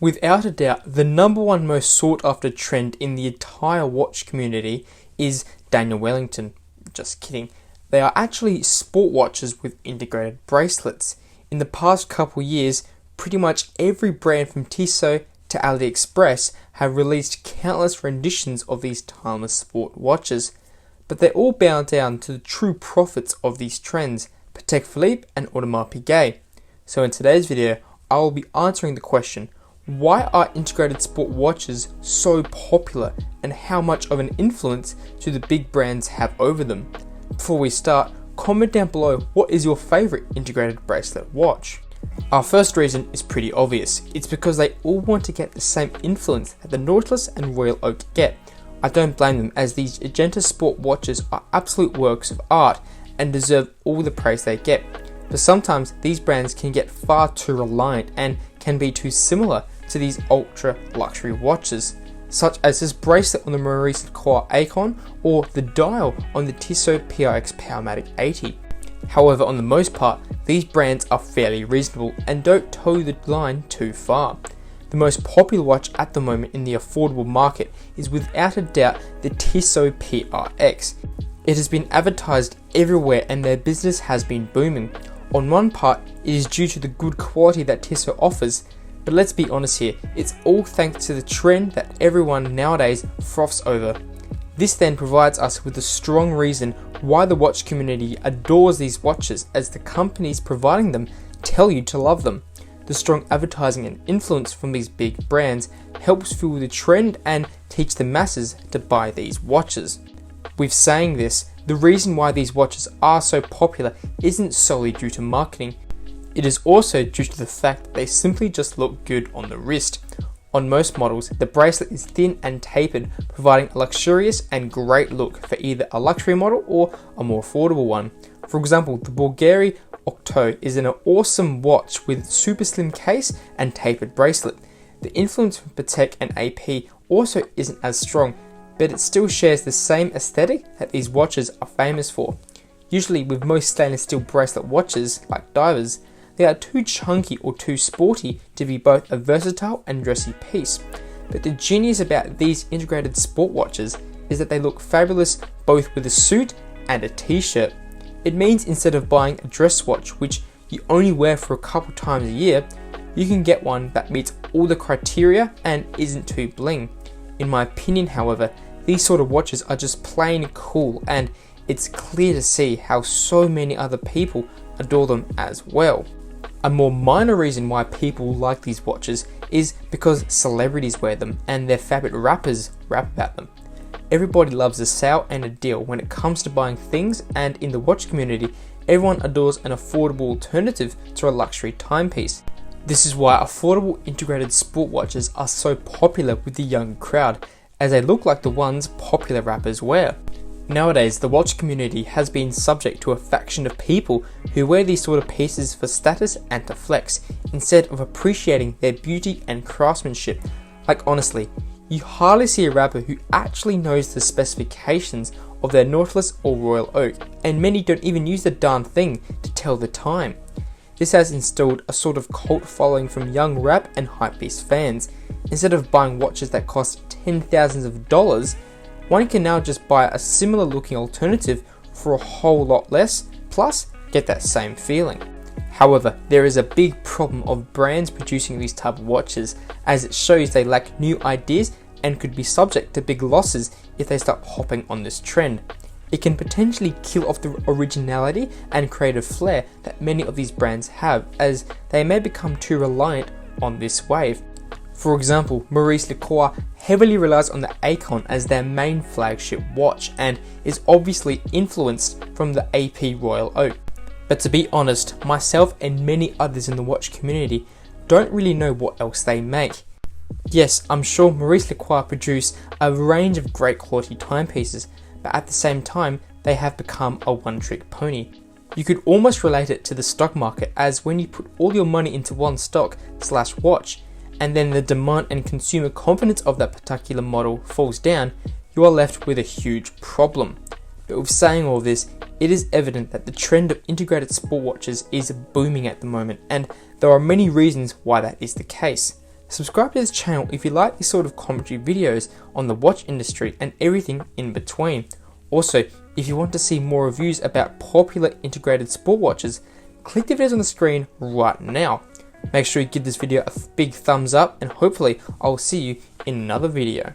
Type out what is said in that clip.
Without a doubt, the number one most sought after trend in the entire watch community is Daniel Wellington. Just kidding. They are actually sport watches with integrated bracelets. In the past couple years, pretty much every brand from Tissot to AliExpress have released countless renditions of these timeless sport watches. But they all bow down to the true prophets of these trends, Patek Philippe and Audemars Piguet. So in today's video, I will be answering the question, why are integrated sport watches so popular and how much of an influence do the big brands have over them? Before we start, comment down below what is your favorite integrated bracelet watch. Our first reason is pretty obvious. It's because they all want to get the same influence that the Nautilus and Royal Oak get. I don't blame them, as these genta sport watches are absolute works of art and deserve all the praise they get. But sometimes these brands can get far too reliant and can be too similar to these ultra luxury watches, such as this bracelet on the Maurice aikon or the dial on the Tissot PRX powermatic 80. However, on the most part, these brands are fairly reasonable and don't toe the line too far. The most popular watch at the moment in the affordable market is without a doubt the Tissot PRX. It has been advertised everywhere and their business has been booming. On one part, it is due to the good quality that Tissot offers, but let's be honest here, it's all thanks to the trend that everyone nowadays froths over. This then provides us with a strong reason why the watch community adores these watches, as the companies providing them tell you to love them. The strong advertising and influence from these big brands helps fuel the trend and teach the masses to buy these watches. With saying this, the reason why these watches are so popular isn't solely due to marketing. It is also due to the fact that they simply just look good on the wrist. On most models, the bracelet is thin and tapered, providing a luxurious and great look for either a luxury model or a more affordable one. For example, the Bulgari Octo is an awesome watch with super slim case and tapered bracelet. The influence from Patek and AP also isn't as strong, but it still shares the same aesthetic that these watches are famous for. Usually with most stainless steel bracelet watches, like divers, they are too chunky or too sporty to be both a versatile and dressy piece. But the genius about these integrated sport watches is that they look fabulous both with a suit and a t-shirt. It means instead of buying a dress watch which you only wear for a couple times a year, you can get one that meets all the criteria and isn't too bling. In my opinion, however, these sort of watches are just plain cool, and it's clear to see how so many other people adore them as well. A more minor reason why people like these watches is because celebrities wear them and their favorite rappers rap about them. Everybody loves a sale and a deal when it comes to buying things, and in the watch community, everyone adores an affordable alternative to a luxury timepiece. This is why affordable integrated sport watches are so popular with the young crowd, as they look like the ones popular rappers wear. Nowadays, the watch community has been subject to a faction of people who wear these sort of pieces for status and to flex, instead of appreciating their beauty and craftsmanship. Like honestly, you hardly see a rapper who actually knows the specifications of their Nautilus or Royal Oak, and many don't even use the darn thing to tell the time. This has instilled a sort of cult following from young rap and hypebeast fans. Instead of buying watches that cost $10,000s of dollars, one can now just buy a similar looking alternative for a whole lot less, plus get that same feeling. However, there is a big problem of brands producing these type of watches, as it shows they lack new ideas and could be subject to big losses if they start hopping on this trend. It can potentially kill off the originality and creative flair that many of these brands have, as they may become too reliant on this wave. For example, Maurice heavily relies on the aikon as their main flagship watch and is obviously influenced from the AP Royal Oak. But to be honest, myself and many others in the watch community don't really know what else they make. Yes, I'm sure Maurice produce a range of great quality timepieces, but at the same time, they have become a one-trick pony. You could almost relate it to the stock market, as when you put all your money into one stock/watch, and then the demand and consumer confidence of that particular model falls down, you are left with a huge problem. But with saying all this, it is evident that the trend of integrated sport watches is booming at the moment, and there are many reasons why that is the case. Subscribe to this channel if you like these sort of commentary videos on the watch industry and everything in between. Also, if you want to see more reviews about popular integrated sport watches, click the videos on the screen right now. Make sure you give this video a big thumbs up, and hopefully I'll see you in another video.